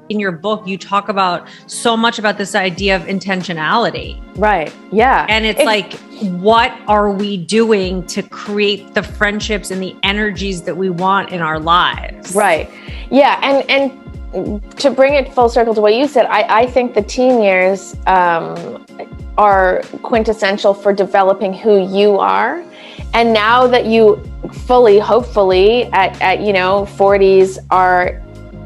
in your book, you talk about so much about this idea of intentionality. Right. Yeah. And it's like, what are we doing to create the friendships and the energies that we want in our lives? Right. Yeah. And to bring it full circle to what you said, I think the teen years are quintessential for developing who you are. And now that you fully, hopefully at 40s are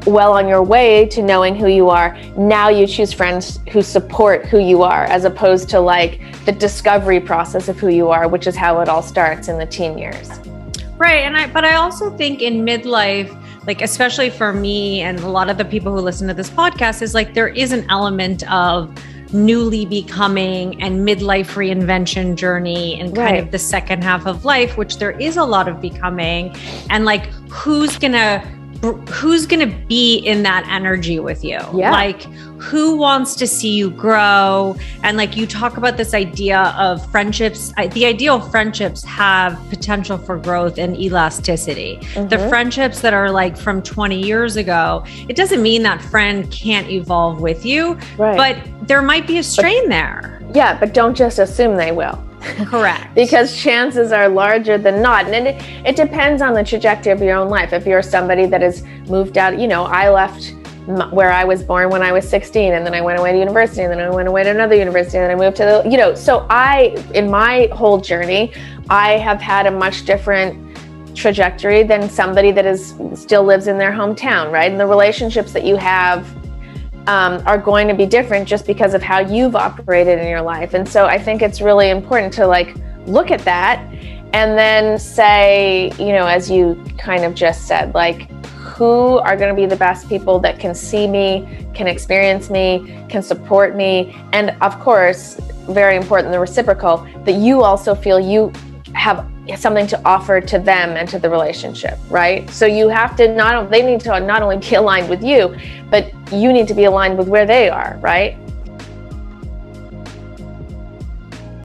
well on your way to knowing who you are, now you choose friends who support who you are, as opposed to like the discovery process of who you are, which is how it all starts in the teen years. Right. But I also think in midlife, like, especially for me and a lot of the people who listen to this podcast, is like, there is an element of newly becoming and midlife reinvention journey and kind of the second half of life, which there is a lot of becoming, and like, who's gonna be in that energy with you? Yeah. Like, who wants to see you grow? And like, you talk about this idea of friendships. The ideal friendships have potential for growth and elasticity. Mm-hmm. The friendships that are like from 20 years ago, it doesn't mean that friend can't evolve with you, but there might be a strain there. Yeah, but don't just assume they will. Correct. Because chances are larger than not. And it depends on the trajectory of your own life. If you're somebody that has moved out, I left where I was born when I was 16, and then I went away to university, and then I went away to another university, and then I moved to so in my whole journey, I have had a much different trajectory than somebody that still lives in their hometown, right? And the relationships that you have are going to be different just because of how you've operated in your life. And so I think it's really important to like look at that and then say, as you kind of just said, like, who are going to be the best people that can see me, can experience me, can support me, and of course, very important, the reciprocal, that you also feel you have something to offer to them and to the relationship, right? So you have to they need to not only be aligned with you, but you need to be aligned with where they are, right?